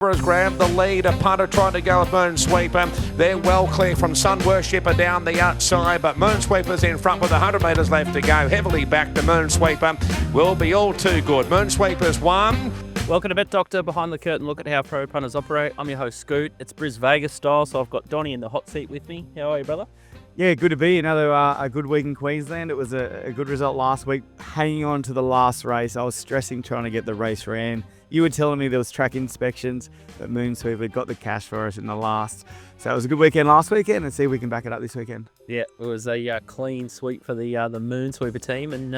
Has grabbed the lead. A punter trying to go with Moonsweeper. They're well clear from Sun Worshipper down the outside, but Moonsweeper's in front with 100 metres left to go. Heavily back to Moonsweeper. Will be all too good. Moonsweeper's won. Welcome to Bet Doctor, behind the curtain look at how pro punters operate. I'm your host Scoot. It's Brisvegas style, so I've got Donnie in the hot seat with me. How are you, brother? Yeah, good to be. Another a good week in Queensland. It was a good result last week. Hanging on to the last race, I was stressing trying to get the race ran. You were telling me there was track inspections, but Moonsweeper got the cash for us in the last. So it was a good weekend last weekend, and see if we can back it up this weekend. Yeah, it was a clean sweep for the Moonsweeper team, and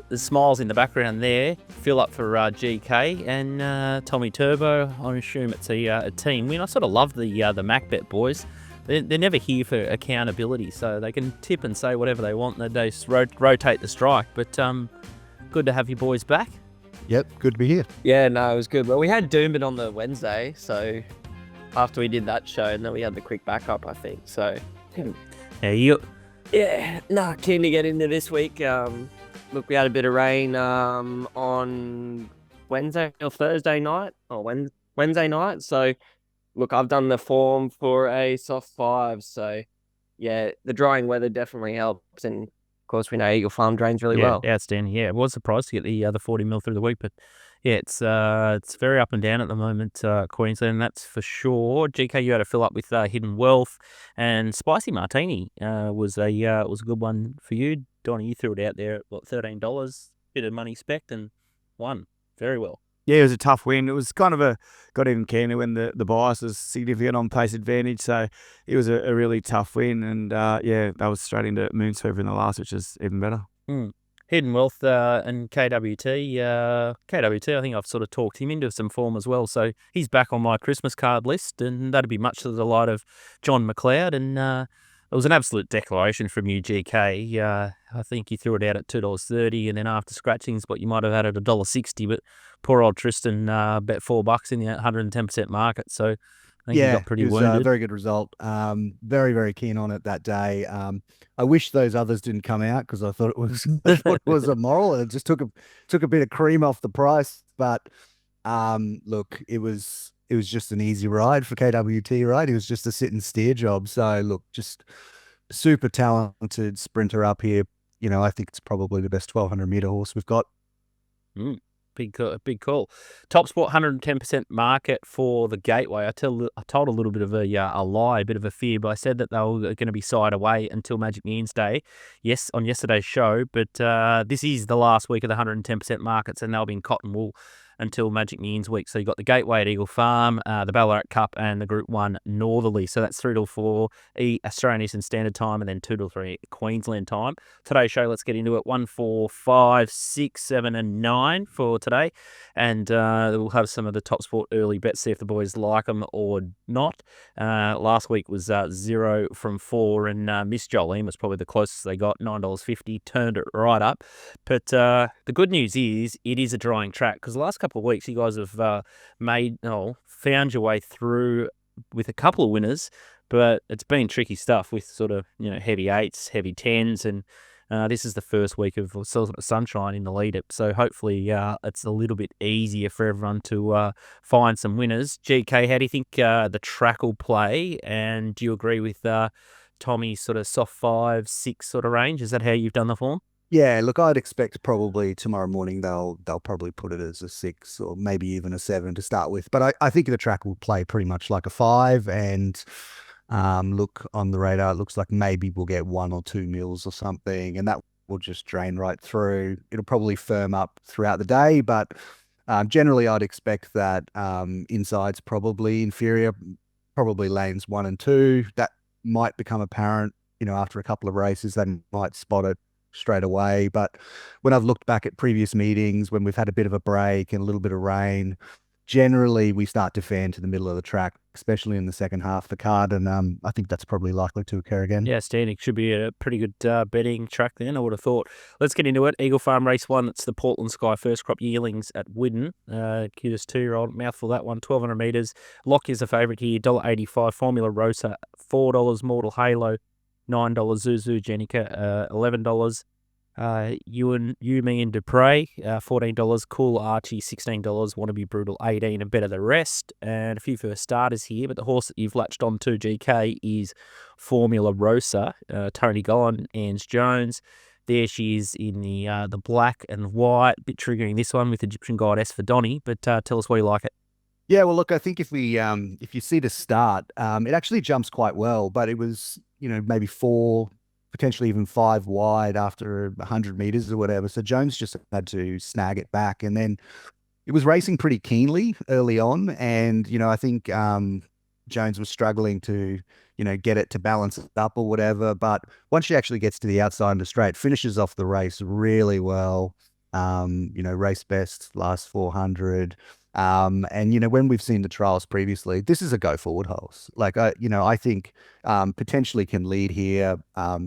the smiles in the background there fill up for GK and Tommy Turbo. I assume it's a team win. I sort of love the MacBet boys. They're never here for accountability, so they can tip and say whatever they want. They just rotate the strike. But good to have you boys back. Yep, good to be here. Yeah, no, it was good. Well, we had Doomben on the Wednesday, so after we did that show, and then we had the quick backup, I think. So, keen to get into this week. Look, we had a bit of rain on Wednesday or Thursday night, or Wednesday night. So, look, I've done the form for a soft 5. So, yeah, the drying weather definitely helps, and of course, we know Eagle Farm drains really well. Outstanding. Yeah, I was surprised to get the other 40 mil through the week, but yeah, it's very up and down at the moment, Queensland, that's for sure. GK, you had to fill up with Hidden Wealth, and Spicy Martini was a good one for you. Donnie, you threw it out there at $13, bit of money spect, and won very well. Yeah, it was a tough win. It was kind of got even keener when the bias was significant on pace advantage. So it was a really tough win. And that was straight into Moonsweeper in the last, which is even better. Hidden Wealth and KWT. KWT, I think I've sort of talked him into some form as well. So he's back on my Christmas card list, and that'd be much to the delight of John McLeod. And it was an absolute declaration from you, GK. I think you threw it out at $2.30, and then after scratchings, what you might have had at $1.60, but poor old Tristan bet $4 in the 110% market. So I think he got pretty wounded. It was a very good result. Very, very keen on it that day. I wish those others didn't come out because I thought it was immoral. It just took a bit of cream off the price. But look, it was just an easy ride for KWT, right? It was just a sit and steer job. So look, just super talented sprinter up here. You know, I think it's probably the best 1,200 meter horse we've got. Big call. TopSport 110% market for the Gateway. I told a little bit of a lie, a bit of a fear, but I said that they were going to be side away until Magic Millions Day. Yes, on yesterday's show, but this is the last week of the 110% markets, and they'll be in cotton wool until Magic Millions week. So you've got the Gateway at Eagle Farm, the Ballarat Cup, and the Group 1 Northerly. So that's 3 till 4 Australian Eastern Standard Time, and then 2 till 3 Queensland time. Today's show, let's get into it. 1, 4, 5, 6, 7, and 9 for today. And we'll have some of the TopSport early bets, see if the boys like them or not. Last week was 0 from 4, and Miss Jolene was probably the closest they got, $9.50, turned it right up. But the good news is it is a drying track, because the last couple of weeks you guys have found your way through with a couple of winners, but it's been tricky stuff with sort of heavy 8s, heavy 10s, and this is the first week of sort of sunshine in the lead up, so hopefully it's a little bit easier for everyone to find some winners. GK, how do you think the track will play, and do you agree with Tommy's sort of soft 5, 6 sort of range? Is that how you've done the form? Yeah, look, I'd expect probably tomorrow morning they'll probably put it as a 6 or maybe even a 7 to start with. But I think the track will play pretty much like a 5. And look, on the radar, it looks like maybe we'll get 1 or 2 mils or something, and that will just drain right through. It'll probably firm up throughout the day, but generally I'd expect that inside's probably inferior, probably lanes 1 and 2. That might become apparent, after a couple of races. They might spot it straight away. But when I've looked back at previous meetings, when we've had a bit of a break and a little bit of rain, generally we start to fan to the middle of the track, especially in the second half of the card, and I think that's probably likely to occur again. Yeah, standing should be a pretty good betting track then, I would have thought. Let's get into it. Eagle Farm Race 1, it's the Portland Sky First Crop Yearlings at Widden. Cutest 2-year-old, mouthful that one, 1,200 metres. Lock is a favourite here, $1.85. Formula Rosa, $4. Mortal Halo, $9. Zuzu Jenica, $11. You, Me and Dupre, $14. Cool Archie, $16. Wanna Be Brutal, 18, and Better the Rest. And a few first starters here, but the horse that you've latched on to, GK, is Formula Rosa. Tony Golan, Ange Jones. There she is in the black and white. Bit triggering this one with Egyptian Goddess for Donny, but tell us why you like it. Yeah, well, look, I think if you see the start, it actually jumps quite well, but it was, maybe 4, potentially even 5 wide after 100 meters or whatever. So Jones just had to snag it back, and then it was racing pretty keenly early on. And, I think Jones was struggling to, get it to balance it up or whatever. But once she actually gets to the outside and the straight, finishes off the race really well. Race best last 400. And, when we've seen the trials previously, this is a go forward horse. Like, I think potentially can lead here,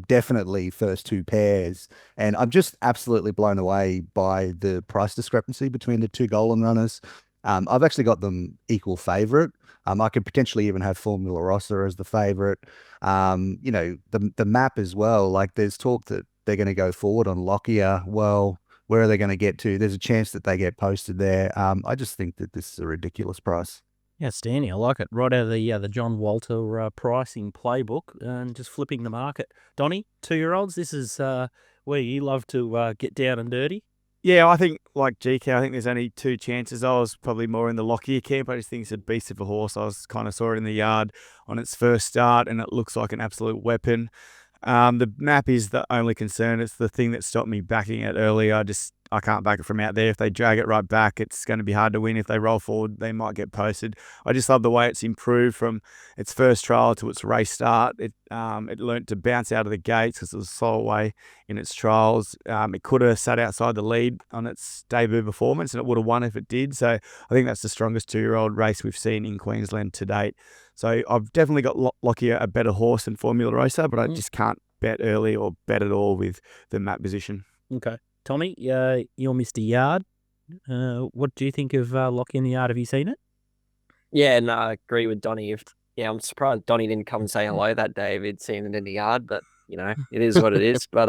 definitely first 2 pairs. And I'm just absolutely blown away by the price discrepancy between the 2 Golan runners. I've actually got them equal favourite. I could potentially even have Formula Rossa as the favourite. The map as well, like there's talk that they're going to go forward on Lockyer. Well, where are they going to get to? There's a chance that they get posted there. I just think that this is a ridiculous price. Yeah, Stanley, I like it. Right out of the John Walter pricing playbook and just flipping the market. Donny, 2-year-olds, this is where you love to get down and dirty. Yeah, I think, like GK, I think there's only 2 chances. I was probably more in the Lockyer camp. I just think it's a beast of a horse. I was kind of saw it in the yard on its first start, and it looks like an absolute weapon. The map is the only concern. It's the thing that stopped me backing it earlier. I can't back it from out there. If they drag it right back, it's going to be hard to win. If they roll forward, they might get posted. I just love the way it's improved from its first trial to its race start. It learnt to bounce out of the gates because it was slow away in its trials. It could have sat outside the lead on its debut performance, and it would have won if it did. So I think that's the strongest 2-year-old race we've seen in Queensland to date. So I've definitely got Lockyer a better horse than Formula Rosa, but I just can't bet early or bet at all with the map position. Okay. Tommy, you're Mr. Yard. What do you think of Lockyer in the Yard? Have you seen it? Yeah, no, I agree with Donny. I'm surprised Donny didn't come and say hello that day if he'd seen it in the yard, but, it is what it is. But,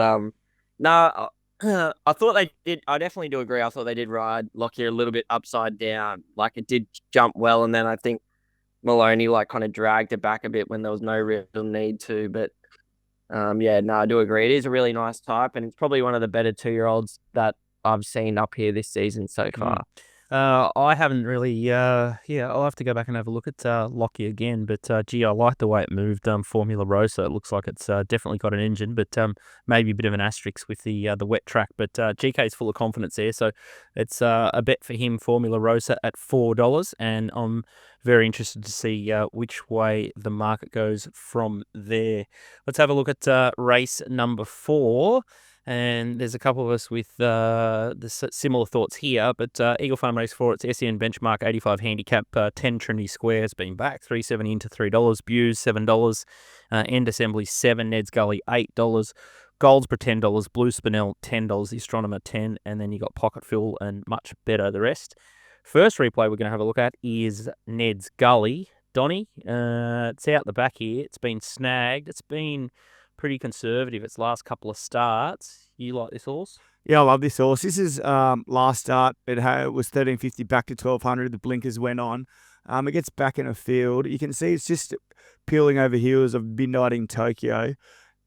no, I thought they did. I definitely do agree. I thought they did ride Lockyer a little bit upside down. Like, it did jump well, and then I think Maloney, kind of dragged it back a bit when there was no real need to, but I do agree. It is a really nice type, and it's probably one of the better 2-year-olds that I've seen up here this season so far. I haven't really, I'll have to go back and have a look at Lockyer again, but I like the way it moved Formula Rosa. It looks like it's definitely got an engine, but maybe a bit of an asterisk with the wet track, but GK's full of confidence there, so it's a bet for him, Formula Rosa, at $4, and I'm very interested to see which way the market goes from there. Let's have a look at race number 4. And there's a couple of us with similar thoughts here, but Eagle Farm Race 4, it's SEN Benchmark 85 handicap, 10 Trinity Square has been back, $3.70 into $3, Buse $7, End Assembly $7, Ned's Gully $8, Goldsboro $10, Blue Spinel $10, The Astronomer $10, and then you got Pocket Fill and Much Better the rest. First replay we're going to have a look at is Ned's Gully. Donny, it's out the back here. It's been snagged. It's been pretty conservative its last couple of starts. You like this horse? Yeah, I love this horse. This is last start. It was 1350 back to 1200. The blinkers went on. It gets back in a field. You can see it's just peeling over heels of Midnight in Tokyo.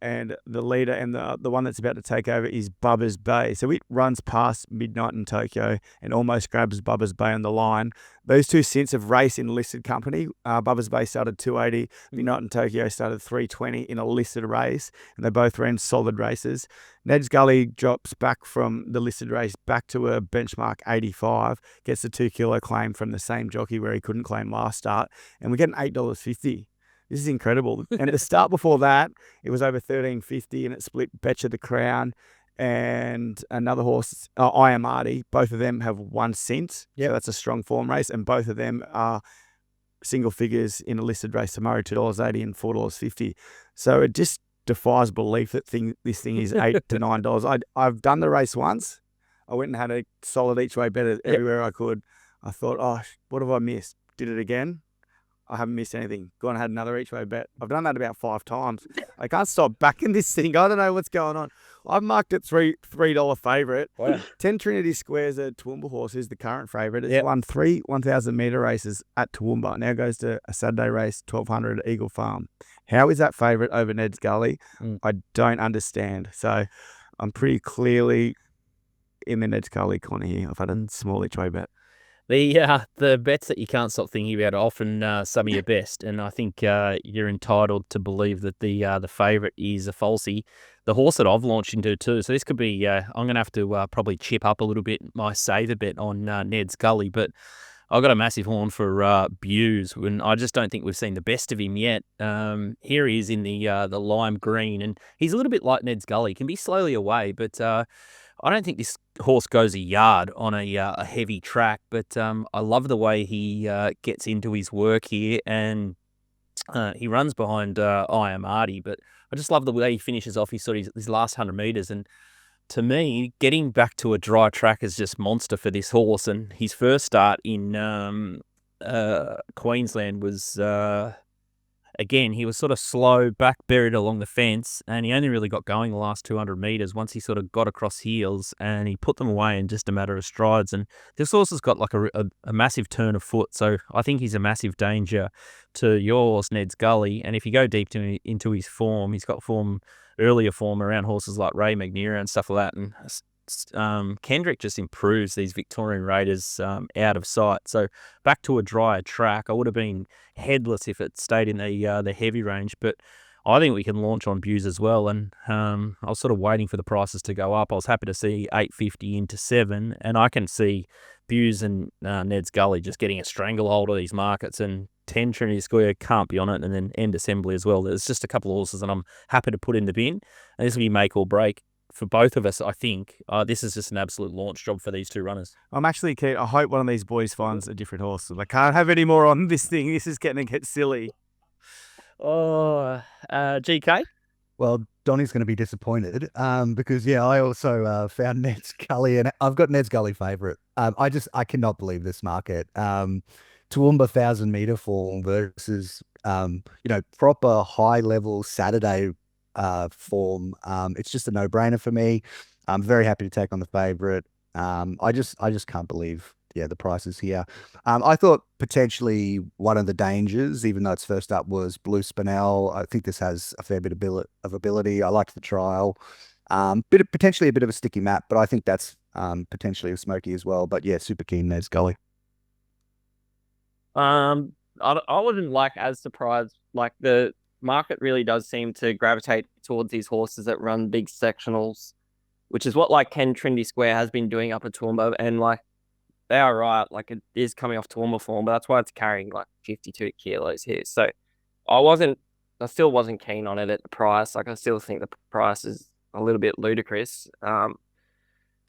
And the leader and the one that's about to take over is Bubba's Bay. So it runs past Midnight in Tokyo and almost grabs Bubba's Bay on the line. Those two since have raced in a listed company. Bubba's Bay started 280. Midnight in Tokyo started 320 in a listed race. And they both ran solid races. Ned's Gully drops back from the listed race back to a benchmark 85. Gets the 2 kilo claim from the same jockey where he couldn't claim last start. And we get an $8.50. This is incredible. And at the start before that, it was over $13.50 and it split Betcha the Crown and another horse, I Am Artie. Both of them have won since. Yeah, so that's a strong form race. And both of them are single figures in a listed race tomorrow, $2.80 and $4.50. So it just defies belief that this thing is $8 to $9. I've done the race once. I went and had a solid each way bet everywhere I could. I thought, what have I missed? Did it again. I haven't missed anything. Gone and had another each way bet. I've done that about 5 times. I can't stop backing this thing. I don't know what's going on. I've marked it $3 favourite. Wow. 10 Trinity Square's a Toowoomba horse, who's the current favourite. It's Yep. won 3 1,000 metre races at Toowoomba. Now goes to a Saturday race, 1,200 at Eagle Farm. How is that favourite over Ned's Gully? I don't understand. So I'm pretty clearly in the Ned's Gully corner here. I've had a small each way bet. The bets that you can't stop thinking about are often some of your best, and I think you're entitled to believe that the favourite is a falsie. The horse that I've launched into too, so this could be. I'm going to have to probably chip up a little bit my saver bet on Ned's Gully, but I've got a massive horn for Buse, and I just don't think we've seen the best of him yet. Here he is in the lime green, and he's a little bit like Ned's Gully. He can be slowly away, but I don't think this horse goes a yard on a heavy track, but I love the way he gets into his work here, and he runs behind I Am Artie, but I just love the way he finishes off his last 100 metres, and to me, getting back to a dry track is just monster for this horse, and his first start in Queensland was... Again, he was sort of slow, back buried along the fence, and he only really got going the last 200 metres once he sort of got across heels, and he put them away in just a matter of strides. And this horse has got like a massive turn of foot, so I think he's a massive danger to your horse, Ned's Gully. And if you go deep into his form, he's got earlier form around horses like Ray McNeera and stuff like that, and Kendrick just improves these Victorian Raiders out of sight. So back to a drier track. I would have been headless if it stayed in the heavy range, but I think we can launch on Buse as well. And I was sort of waiting for the prices to go up. I was happy to see 850 into 7, and I can see Buse and Ned's Gully just getting a stranglehold of these markets, and 10 Trinity Square can't be on it, and then End Assembly as well. There's just a couple of horses that I'm happy to put in the bin, and this will be make or break for both of us. I think this is just an absolute launch job for these two runners. I'm actually keen. I hope one of these boys finds a different horse. I can't have any more on this thing. This is getting to get silly. GK? Well, Donnie's going to be disappointed because, I also found Ned's Gully, and I've got Ned's Gully favourite. I cannot believe this market. Toowoomba 1,000 metre form versus, proper high-level Saturday form. It's just a no-brainer for me. I'm very happy to take on the favourite. I just can't believe the prices here. I thought potentially one of the dangers, even though its first up, was Blue Spinel. I think this has a fair bit of ability. I liked the trial. Potentially a bit of a sticky map, but I think that's potentially a smoky as well. But super keen Ned's Gully. I wasn't as surprised. The market really does seem to gravitate towards these horses that run big sectionals, which is what 10 Trinity Square has been doing up at Toowoomba, and they are right, it is coming off Toowoomba form, but that's why it's carrying 52 kilos here. So I still wasn't keen on it at the price. I still think the price is a little bit ludicrous. I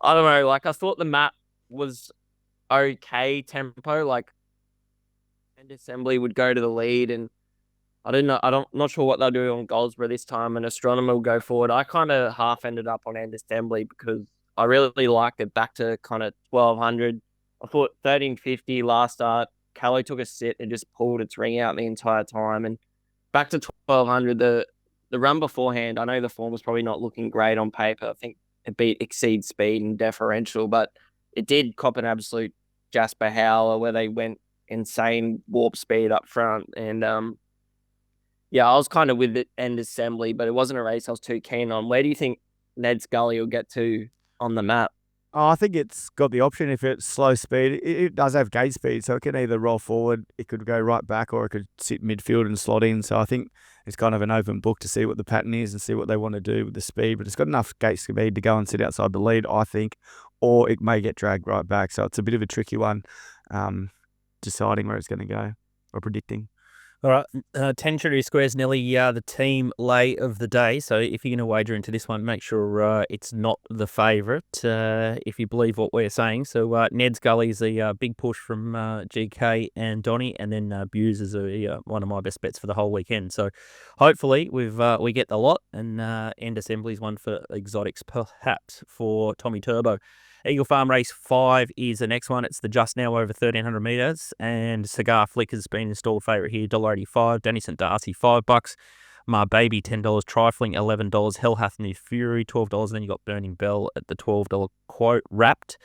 don't know, I thought the map was okay tempo, End Assembly would go to the lead, and I don't know. Not sure what they'll do on Goldsboro this time, and Astronomer will go forward. I kind of half ended up on End Assembly because I really liked it back to kind of 1,200. I thought 1,350 last start. Callow took a sit and just pulled its ring out the entire time, and back to 1,200. The run beforehand, I know the form was probably not looking great on paper. I think it beat Exceed Speed and Deferential, but it did cop an absolute Jasper Howler where they went insane warp speed up front, and I was kind of with it End Assembly, but it wasn't a race I was too keen on. Where do you think Ned's Gully will get to on the map? Oh, I think it's got the option if it's slow speed. It does have gate speed, so it can either roll forward, it could go right back, or it could sit midfield and slot in. So I think it's kind of an open book to see what the pattern is and see what they want to do with the speed. But it's got enough gate speed to go and sit outside the lead, I think, or it may get dragged right back. So it's a bit of a tricky one, deciding where it's going to go or predicting. All right, 10 Trinity Square's nearly the team lay of the day. So if you're going to wager into this one, make sure it's not the favourite, if you believe what we're saying. So Ned's Gully is a big push from GK and Donnie, and then Buse is one of my best bets for the whole weekend. So hopefully we get the lot, and End Assembly's one for exotics, perhaps for Tommy Turbo. Eagle Farm Race 5 is the next one. It's the just now over 1,300 metres, and Cigar Flick has been installed favourite here, $1.85. Danny St. Darcy, $5. Baby, $10. Trifling, $11. Hell Hath New Fury, $12. Then you got Burning Bell at the $12 quote. Wrapped,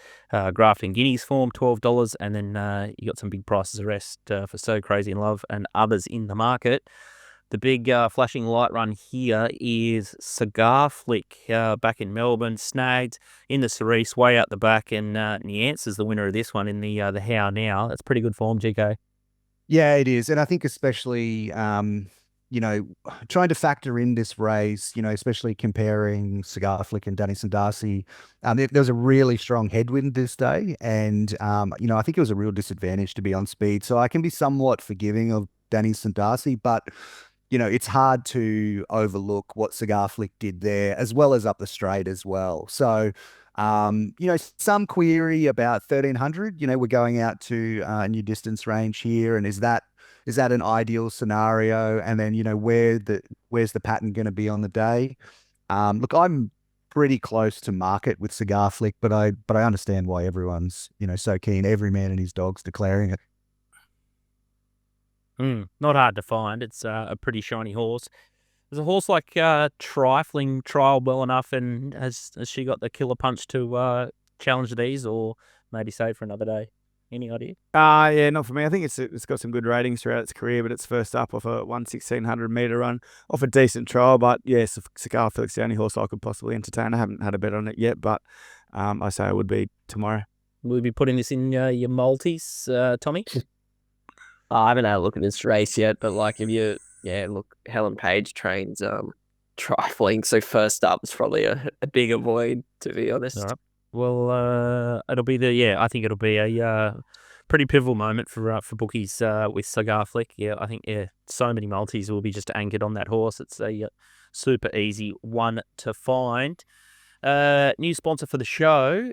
Grafting Guineas form, $12. And then you got some big prices of rest for So Crazy in Love and others in the market. The big flashing light run here is Cigar Flick back in Melbourne. Snagged in the Cerise way out the back, and Niance's the winner of this one in the How Now. That's pretty good form, GK. Yeah, it is. And I think especially, trying to factor in this race, especially comparing Cigar Flick and Dennison Darcy, there was a really strong headwind this day. And, I think it was a real disadvantage to be on speed. So I can be somewhat forgiving of Dennison Darcy, but it's hard to overlook what Cigar Flick did there, as well as up the straight as well. So, some query about 1,300. We're going out to a new distance range here, and is that an ideal scenario? And then, where's the pattern going to be on the day? Look, I'm pretty close to market with Cigar Flick, but I understand why everyone's so keen. Every man and his dog's declaring it. Not hard to find. It's a pretty shiny horse. Does a horse like Trifling trial well enough, and has she got the killer punch to challenge these, or maybe save for another day? Any idea? Yeah, not for me. I think it's got some good ratings throughout its career, but it's first up off a 1,600 metre run, off a decent trial. But yes, Cigar Flick's the only horse I could possibly entertain. I haven't had a bet on it yet, but I say it would be tomorrow. Will you be putting this in your multis, Tommy? I haven't had a look at this race yet, but look, Helen Page trains Trifling, so first up is probably a big avoid, to be honest. All right. Well, it'll be I think it'll be a pretty pivotal moment for bookies with Cigar Flick. Yeah, I think so many multis will be just anchored on that horse. It's a super easy one to find. New sponsor for the show,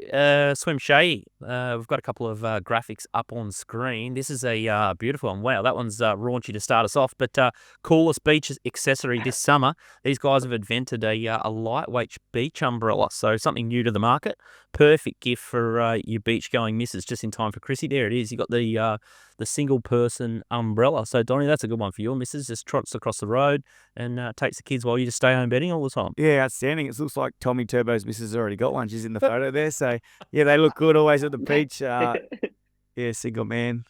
Swim Shady. We've got a couple of graphics up on screen. This is a beautiful one. Wow, that one's raunchy to start us off, but coolest beach accessory this summer. These guys have invented a lightweight beach umbrella, so something new to the market. Perfect gift for your beach-going missus, just in time for Chrissy. There it is. You got the single-person umbrella. So, Donnie, that's a good one for your missus. Just trots across the road and takes the kids while you just stay home bedding all the time. Yeah, outstanding. It looks like Tommy Turbo's missus has already got one. She's in the photo there. So, yeah, they look good always at the beach. Yeah, single man.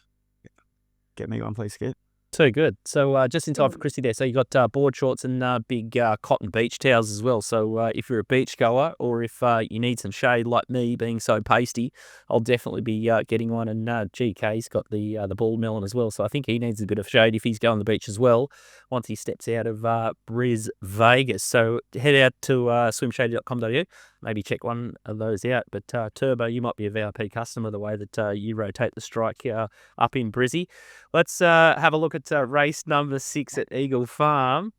Get me one, please, Skip. Too good. So just in time for Chrissy there. So you got board shorts and big cotton beach towels as well. So if you're a beach goer, or if you need some shade like me, being so pasty, I'll definitely be getting one. And GK's got the ball melon as well. So I think he needs a bit of shade if he's going to the beach as well once he steps out of Brisvegas. So head out to swimshady.com.au. Maybe check one of those out. But Turbo, you might be a VIP customer the way that you rotate the strike up in Brizzy. Let's have a look at race number 6 at Eagle Farm.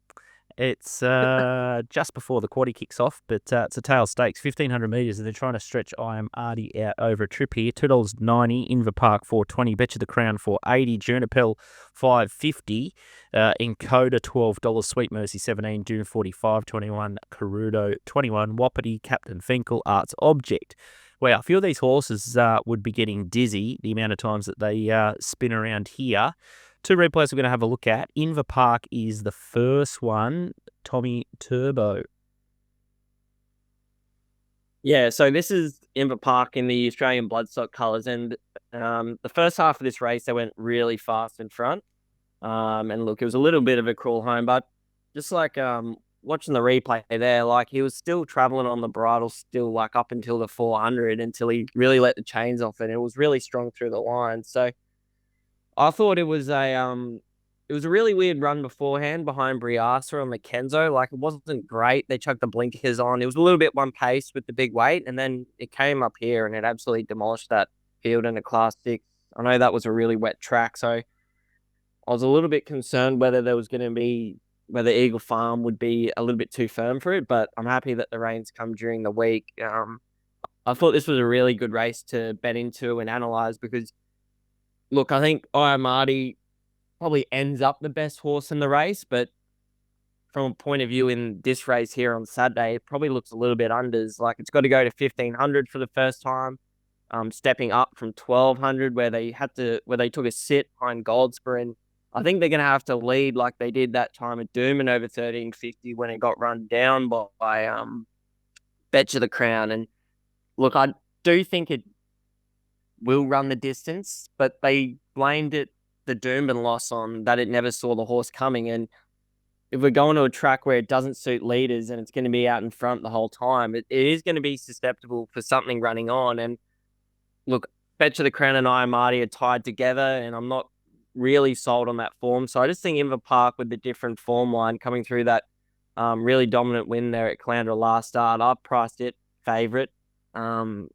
It's just before the quaddie kicks off, but it's a tail stakes, 1,500 metres, and they're trying to stretch I Am Artie out over a trip here. $2.90, Inver Park $4.20, Betcha the Crown $4.80, Juniper $5.50, Encoder $12, Sweet Mercy $17, June 45 $21, Carudo $21, Wapiti, Captain Finkel, Arts Object. Well, a few of these horses would be getting dizzy the amount of times that they spin around here. Two replays we're going to have a look at. Inver Park is the first one. Tommy Turbo. Yeah, so this is Inver Park in the Australian bloodstock colours, and the first half of this race they went really fast in front. And look, it was a little bit of a crawl home, but just like watching the replay there, like he was still travelling on the bridle, still like up until the 400, until he really let the chains off, and it was really strong through the line. So I thought it was a really weird run beforehand behind Briasa and Mackenzo. Like, it wasn't great. They chucked the blinkers on. It was a little bit one pace with the big weight, and then it came up here and it absolutely demolished that field in a Class 6. I know that was a really wet track, so I was a little bit concerned whether Eagle Farm would be a little bit too firm for it, but I'm happy that the rains come during the week. I thought this was a really good race to bet into and analyse because, look, I think I Am Artie probably ends up the best horse in the race, but from a point of view in this race here on Saturday, it probably looks a little bit unders. Like, it's got to go to 1,500 for the first time, stepping up from 1,200 where they took a sit behind Goldspur, and I think they're going to have to lead like they did that time at Doomben over 1350 when it got run down by Betcha the Crown. And look, I do think it will run the distance, but they blamed it, the Doomben loss, on that it never saw the horse coming. And if we're going to a track where it doesn't suit leaders and it's going to be out in front the whole time, it is going to be susceptible for something running on. And look, Betcha the Crown and I, Marty, are tied together, and I'm not really sold on that form. So I just think Inver Park, with the different form line coming through that really dominant win there at Caloundra last start, I've priced it favourite, about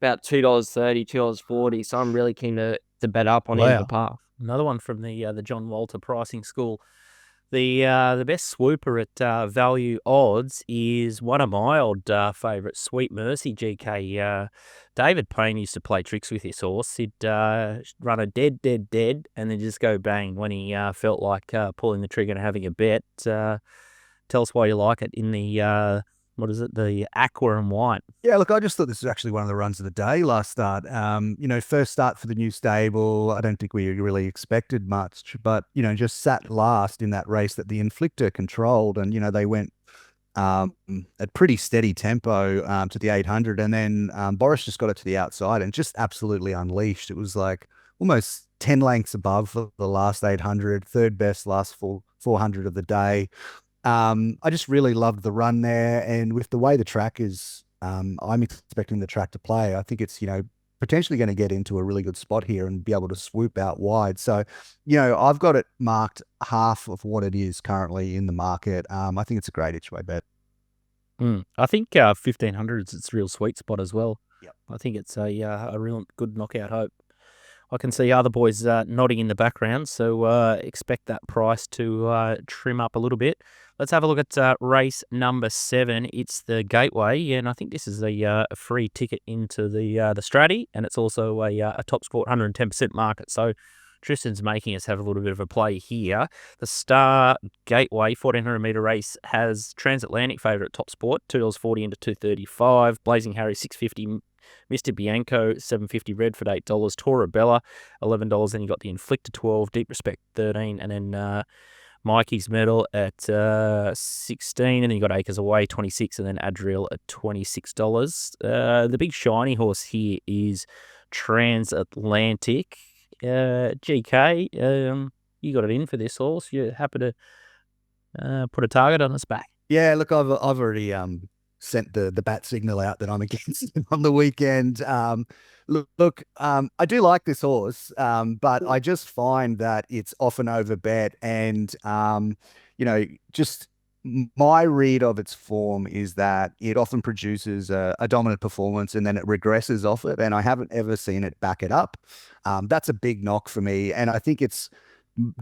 $2.30, $2.40. So I'm really keen to bet up on Inver Park. Another one from the John Walter pricing school. The best swooper at value odds is one of my old favourites, Sweet Mercy, GK. David Payne used to play tricks with his horse. He'd run a dead, and then just go bang when he felt like pulling the trigger and having a bet. Tell us why you like it in the, the aqua and white. Yeah, look, I just thought this was actually one of the runs of the day last start. First start for the new stable. I don't think we really expected much, but, just sat last in that race that the Inflictor controlled. And, they went at pretty steady tempo to the 800. And then Boris just got it to the outside and just absolutely unleashed. It was like almost 10 lengths above the last 800, third best last 400 of the day. I just really loved the run there, and with the way the track is, I'm expecting the track to play. I think it's, potentially going to get into a really good spot here and be able to swoop out wide. So, I've got it marked half of what it is currently in the market. I think it's a great each way bet. I think 1500 is its real sweet spot as well. Yep. I think it's a real good knockout hope. I can see other boys nodding in the background, so expect that price to trim up a little bit. Let's have a look at race number 7. It's the Gateway, and I think this is a free ticket into the Stratty, and it's also a TopSport 110% market. So Tristan's making us have a little bit of a play here. The Star Gateway 1400 metre race has Transatlantic favourite TopSport, $2.40 into $2.35. Blazing Harry $6.50. Mr. Bianco, $7.50, Redford $8, Tora Bella, $11. Then you got the Inflictor 12, Deep Respect 13, and then Mikey's Medal at 16, and then you got Acres Away 26, and then Adriel at $26. The big shiny horse here is Transatlantic. GK, you got it in for this horse. You're happy to put a target on its back. Yeah, look, I've already sent the bat signal out that I'm against it on the weekend. Look, I do like this horse, but I just find that it's often overbet, and just my read of its form is that it often produces a dominant performance and then it regresses off it, and I haven't ever seen it back it up. That's a big knock for me, and I think its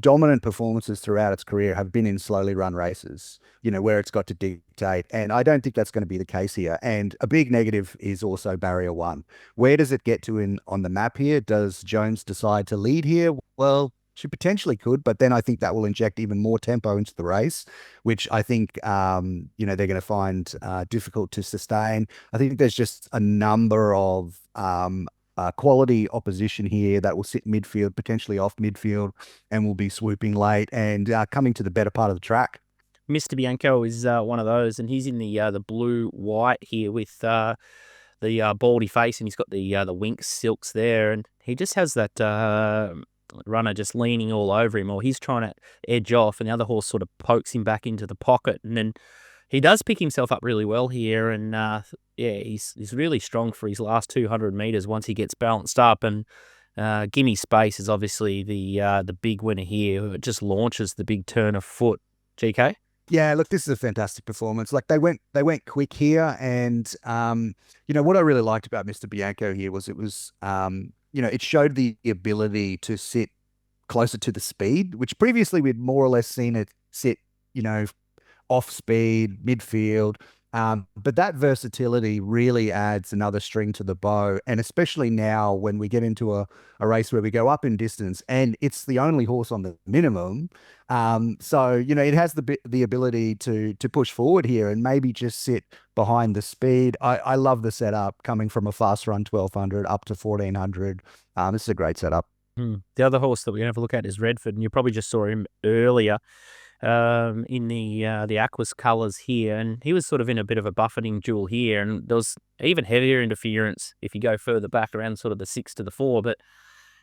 dominant performances throughout its career have been in slowly run races, where it's got to dictate, and I don't think that's going to be the case here. And a big negative is also barrier 1. Where does it get to on the map here? Does Jones decide to lead here? Well, she potentially could, but then I think that will inject even more tempo into the race, which I think, they're going to find difficult to sustain. I think there's just a number of quality opposition here that will sit midfield, potentially off midfield, and will be swooping late and coming to the better part of the track. Mr. Bianco is one of those, and he's in the blue-white here with the baldy face, and he's got the wink silks there, and he just has that runner just leaning all over him, or he's trying to edge off, and the other horse sort of pokes him back into the pocket, and then he does pick himself up really well here, and he's really strong for his last 200 metres once he gets balanced up. And Gimme Space is obviously the big winner here. It just launches the big turn of foot. GK? Yeah, look, this is a fantastic performance. Like they went quick here, and what I really liked about Mr. Bianco here was it showed the ability to sit closer to the speed, which previously we'd more or less seen it sit, off speed, midfield. But that versatility really adds another string to the bow. And especially now when we get into a race where we go up in distance and it's the only horse on the minimum. So, it has the ability to push forward here and maybe just sit behind the speed. I love the setup coming from a fast run 1200 up to 1400. This is a great setup. The other horse that we're going to have a look at is Redford, and you probably just saw him earlier in the Aquas colours here, and he was sort of in a bit of a buffeting duel here, and there was even heavier interference if you go further back around sort of the 6 to the 4, but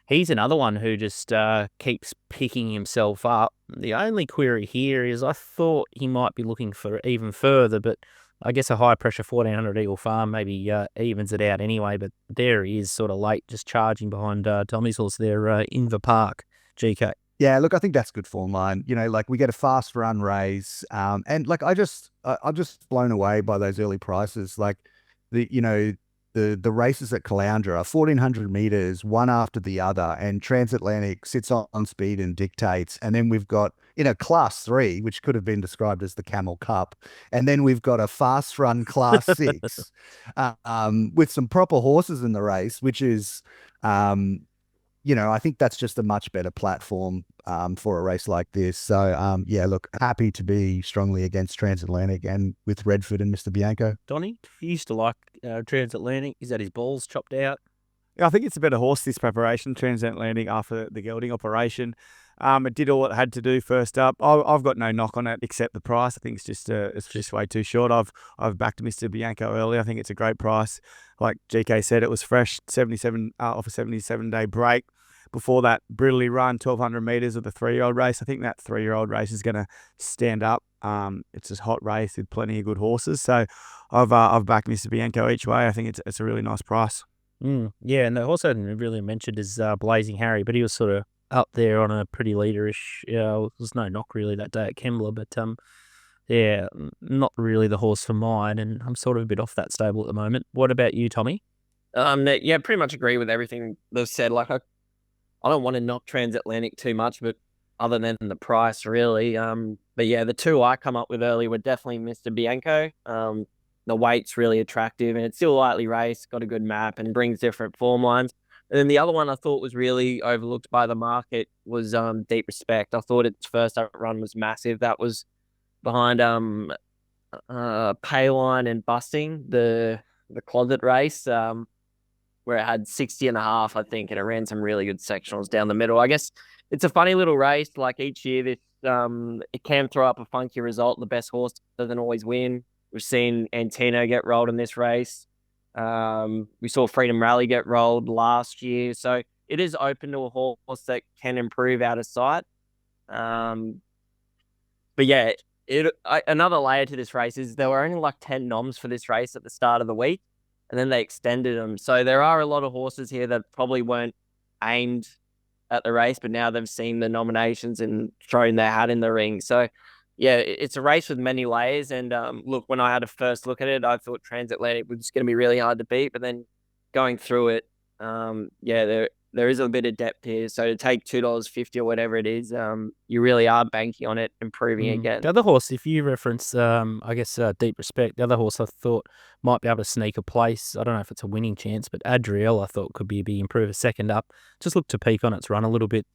he's another one who just keeps picking himself up. The only query here is I thought he might be looking for even further, but I guess a high-pressure 1400 Eagle Farm maybe evens it out anyway, but there he is sort of late, just charging behind Tommy's horse there in the park, GK. Yeah, look, I think that's good form line. You know, like we get a fast run race, and like I'm just blown away by those early prices. Like the races at Caloundra are 1400 meters, one after the other, and Transatlantic sits on speed and dictates. And then we've got, class 3, which could have been described as the Camel Cup. And then we've got a fast run class 6 with some proper horses in the race, which is, I think that's just a much better platform for a race like this. So, yeah, look, happy to be strongly against Transatlantic and with Redford and Mr. Bianco. Donny, he used to like Transatlantic. He's had his balls chopped out. Yeah, I think it's a better horse this preparation, Transatlantic, after the gelding operation. It did all it had to do first up. I've got no knock on it except the price. I think it's just way too short. I've backed Mr. Bianco early. I think it's a great price. Like GK said, it was fresh, 77 off a 77-day break. Before that, brutally run 1,200 meters of the 3-year-old race. I think that 3-year-old race is going to stand up. It's a hot race with plenty of good horses. So I've backed Mr. Bianco each way. I think it's a really nice price. Yeah, and the horse I hadn't really mentioned is Blazing Harry, but he was sort of up there on a pretty leaderish. There's no knock really that day at Kembla, but yeah, not really the horse for mine, and I'm sort of a bit off that stable at the moment. What about you, Tommy? Yeah, pretty much agree with everything they've said. Like, I don't want to knock Transatlantic too much, but other than the price, really. But yeah, the two I come up with early were definitely Mr. Bianco. The weight's really attractive, and it's still lightly raced, got a good map, and brings different form lines. And then the other one I thought was really overlooked by the market was Deep Respect. I thought its first up run was massive. That was behind Payline and Busting, the closet race, where it had 60.5, I think, and it ran some really good sectionals down the middle. I guess it's a funny little race. Like each year, it can throw up a funky result. The best horse doesn't always win. We've seen Antino get rolled in this race. We saw Freedom Rally get rolled last year. So it is open to a horse that can improve out of sight. But yeah, another layer to this race is there were only like 10 noms for this race at the start of the week, and then they extended them. So there are a lot of horses here that probably weren't aimed at the race, but now they've seen the nominations and thrown their hat in the ring. So yeah, it's a race with many layers. And look, when I had a first look at it, I thought Transatlantic was going to be really hard to beat. But then going through it, yeah, there is a bit of depth here. So to take $2.50 or whatever it is, you really are banking on it improving again. The other horse, if you reference, I guess, Deep Respect, the other horse I thought might be able to sneak a place. I don't know if it's a winning chance, but Adriel I thought could be improve a second up. Just looked to peak on its run a little bit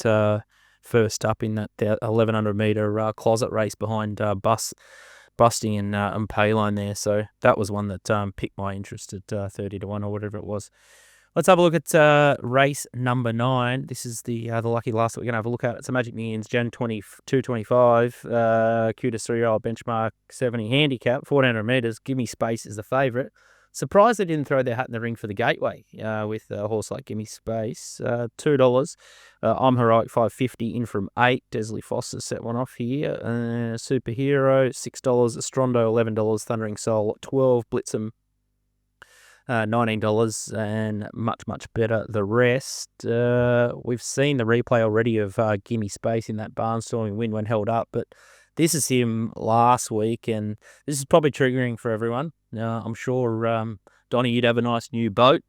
first up in that 1,100 metre closet race behind Busting and Payline there. So that was one that piqued my interest at 30 to 1 or whatever it was. Let's have a look at race number 9. This is the lucky last that we're going to have a look at. It's a Magic Millions Jan 2225, Q-Test 3-year-old benchmark 70 handicap, 1,400 metres. Gimme Space is the favourite. Surprised they didn't throw their hat in the ring for the Gateway with a horse like Gimme Space. $2. I'm Heroic $5.50 in from 8. Desley Foster set one off here. Superhero $6. Astrondo $11. Thundering Soul $12. Blitzum $19, and much better the rest. We've seen the replay already of Gimme Space in that barnstorming win when held up, but this is him last week, and this is probably triggering for everyone. I'm sure, Donnie, you'd have a nice new boat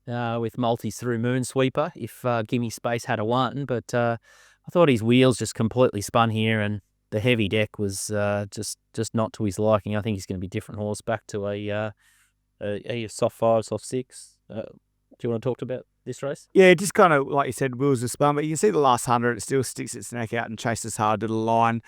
with multis through Moonsweeper if Gimme Space had a won, but I thought his wheels just completely spun here, and the heavy deck was just not to his liking. I think he's going to be a different horse, back to a soft 5, soft 6. Do you want to talk about this race? Yeah, just kind of, like you said, wheels are spun, but you can see the last 100, it still sticks its neck out and chases hard to the line.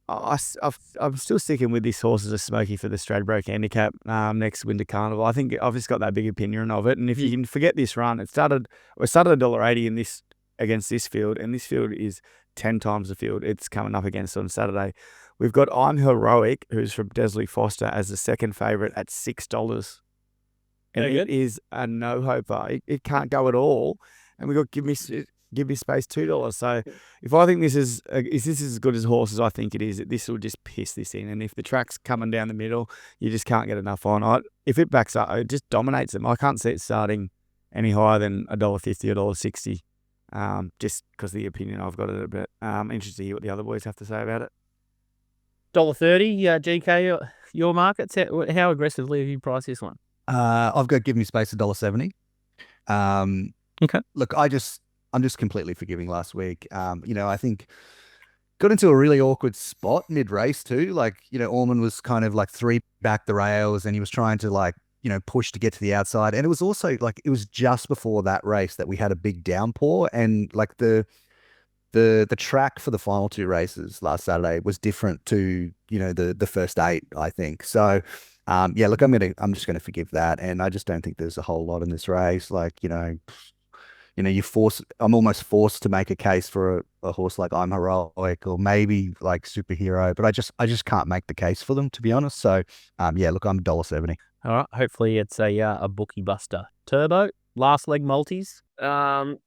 I'm still sticking with this horse as a smoky for the Stradbroke handicap next Winter Carnival. I think I've just got that big opinion of it. And if you can forget this run, we started $1.80 in this against this field, and this field is 10 times the field it's coming up against on Saturday. We've got I'm Heroic, who's from Desley Foster, as the second favourite at $6. And Very it good. is a no-hoper. It can't go at all. And we've got Give Me Space $2. So if I think this is as good as horses I think it is, this will just piss this in. And if the track's coming down the middle, you just can't get enough on. If it backs up, it just dominates them. I can't see it starting any higher than $1.50 or $1.60, just because of the opinion I've got of it. But interested to hear what the other boys have to say about it. $1.30, GK, your markets. How aggressively have you priced this one? I've got Give Me Space $1.70. Okay. Look, I'm just completely forgiving last week. I think got into a really awkward spot mid-race too. Like, Orman was kind of like 3 back the rails and he was trying to push to get to the outside. And it was also like, it was just before that race that we had a big downpour, and like the track for the final 2 races last Saturday was different to, the first 8, I think. So, look, I'm just going to forgive that. And I just don't think there's a whole lot in this race. Like, I'm almost forced to make a case for a horse like I'm Heroic or maybe like Superhero, but I just can't make the case for them, to be honest. So, look, I'm $1.70. All right. Hopefully it's a bookie buster. Turbo, last leg multis. I'm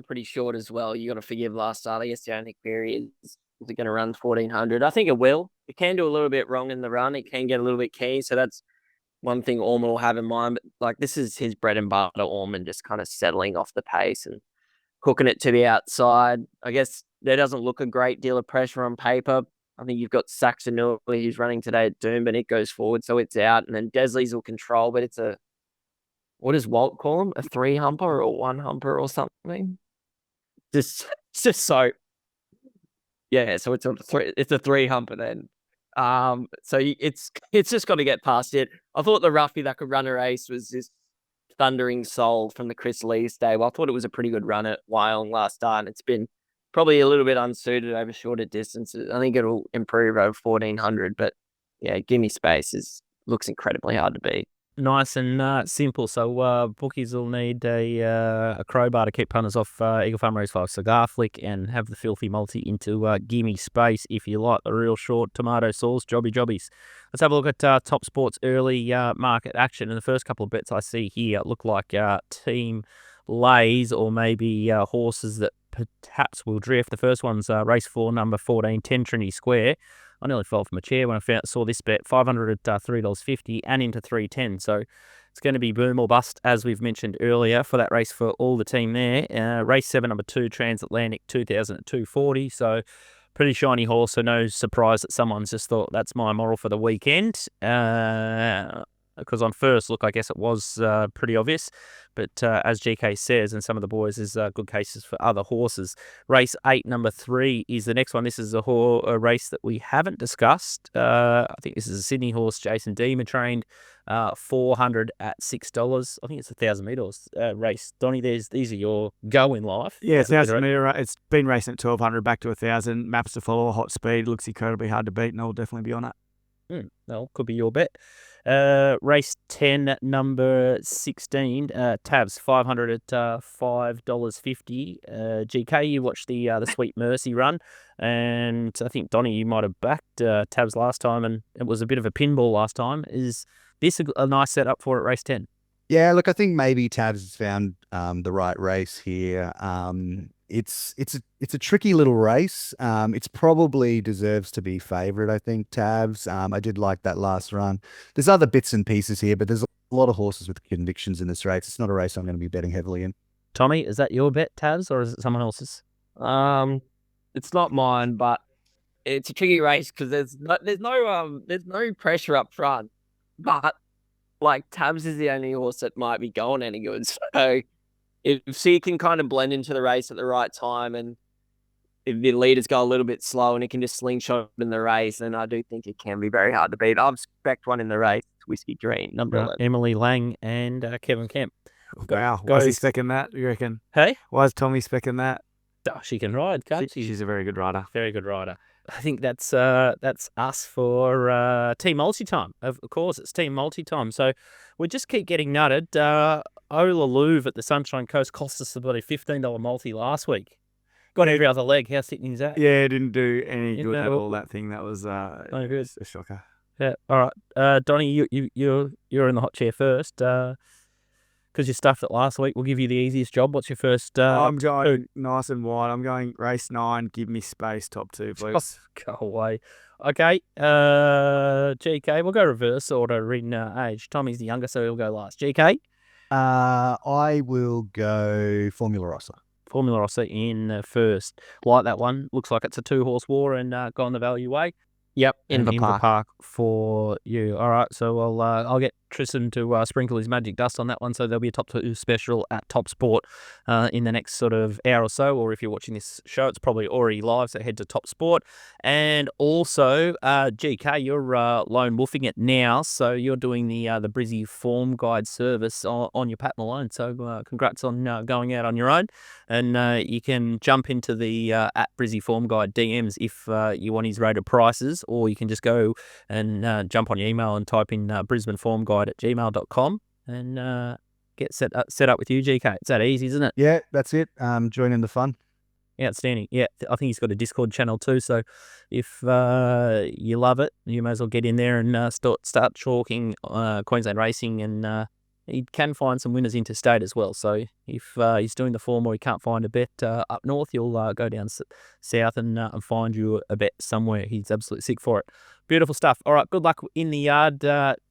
pretty short as well. You got to forgive last start. I guess the only query is it going to run 1400? I think it will. It can do a little bit wrong in the run. It can get a little bit keen. So that's one thing Orman will have in mind. But like, this is his bread and butter, Orman, just kind of settling off the pace and hooking it to the outside. I guess there doesn't look a great deal of pressure on paper. I think you've got Saxon who's running today at Doom, but it goes forward, so it's out. And then Desley's will control, but it's what does Walt call him? A 3-humper or a 1-humper or something? It's just so... Yeah, so it's a 3-humper then. So it's just got to get past it. I thought the roughie that could run a race was this Thundering Soul from the Chris Lee stable. I thought it was a pretty good run at Wyong last start, and it's been probably a little bit unsuited over shorter distances. I think it'll improve over 1400, but yeah, Give Me Space looks incredibly hard to beat. Nice and simple. So bookies will need a crowbar to keep punters off Eagle Farm Race 5 Cigar Flick and have the filthy multi into Gimme Space if you like the real short tomato sauce jobbies. Let's have a look at TopSport's early market action. And the first couple of bets I see here look like team lays or maybe horses that perhaps will drift. The first one's race 4, number 14, 10 Trinity Square. I nearly fell from a chair when I saw this bet, 500 at $3.50 and into 310. So it's going to be boom or bust, as we've mentioned earlier, for that race for all the team there. Race 7, number 2, Transatlantic, 2000 at $2.40. So pretty shiny horse. So no surprise that someone's just thought that's my moral for the weekend. Because on first look, I guess it was pretty obvious. But as GK says, and some of the boys, there's good cases for other horses. Race 8, number 3 is the next one. This is a race that we haven't discussed. I think this is a Sydney horse, Jason Deemer trained, 400 at $6. I think it's a 1,000 metres race. Donnie, these are your go in life. Yeah, it's 1,000 metre. It's been racing at 1,200 back to 1,000. Maps to follow, hot speed, looks incredibly hard to beat, and I'll definitely be on it. Well, could be your bet. Race 10, number 16, Tabs, 500 at $5.50. GK, you watched the Sweet Mercy run, and I think, Donnie, you might have backed Tabs last time, and it was a bit of a pinball last time. Is this a nice setup for it, race 10? Yeah, look, I think maybe Tabs has found the right race here. It's a tricky little race. It's probably deserves to be favourite, I think, Tabs. I did like that last run. There's other bits and pieces here, but there's a lot of horses with convictions in this race. It's not a race I'm going to be betting heavily in. Tommy, is that your bet, Tabs, or is it someone else's? It's not mine, but it's a tricky race because there's no pressure up front. But like, Tabs is the only horse that might be going any good. So if she can kind of blend into the race at the right time, and if the leaders go a little bit slow and it can just slingshot in the race, then I do think it can be very hard to beat. I've spec'd one in the race, Whiskey Green, number 11. Emily Lang and Kevin Kemp. Wow. Why is he specking that, you reckon? Hey? Why is Tommy specking that? Oh, she can ride, can't she? She's a very good rider. Very good rider. I think that's us for Team Multi-Time. Of course, it's Team Multi-Time. So we just keep getting nutted. Ola Louvre at the Sunshine Coast cost us about a $15 multi last week. Got every other leg. How sitting is that? Yeah, didn't do any Yeah, good at no, all. That thing that was no good. a shocker. Yeah. All right. Donnie, you're in the hot chair first. Because you stuffed it last week, we'll give you the easiest job. What's your first? I'm going nice and wide. I'm going race 9. Give me space, top 2, please. Go away. Okay. GK. We'll go reverse order in age. Tommy's the younger, so he'll go last. GK. I will go Formula Rossa. Formula Rossa in first. Like that one. Looks like it's a 2-horse war and gone the value way. Yep, In the park for you. All right, so I'll get Tristan to sprinkle his magic dust on that one. So there'll be a top 2 special at TopSport in the next sort of hour or so. Or if you're watching this show, it's probably already live. So head to TopSport. And also, GK, you're lone wolfing it now. So you're doing the Brisbane Form Guide service on your pattern alone. So congrats on going out on your own. And you can jump into the at Brisbane Form Guide DMs if you want his rated prices, or you can just go and jump on your email and type in brisbaneformguide@gmail.com and get set up with you, GK. It's that easy, isn't it? Yeah, that's it. Joining the fun. Outstanding. Yeah, I think he's got a Discord channel too. So if you love it, you may as well get in there and start talking Queensland racing, and he can find some winners interstate as well. So if he's doing the form or he can't find a bet up north, you'll go down south and find you a bet somewhere. He's absolutely sick for it. Beautiful stuff. All right, good luck in the yard,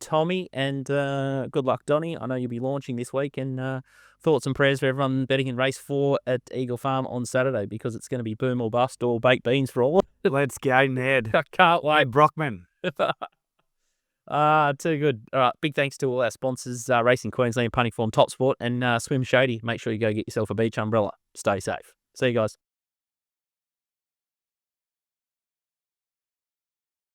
Tommy, and good luck, Donnie. I know you'll be launching this week, and thoughts and prayers for everyone betting in race 4 at Eagle Farm on Saturday, because it's going to be boom or bust or baked beans for all. Let's go, Ned. I can't wait. Brockman. Too good. All right, big thanks to all our sponsors, Racing Queensland, Punting Form, TopSport, and Swim Shady. Make sure you go get yourself a beach umbrella. Stay safe. See you guys.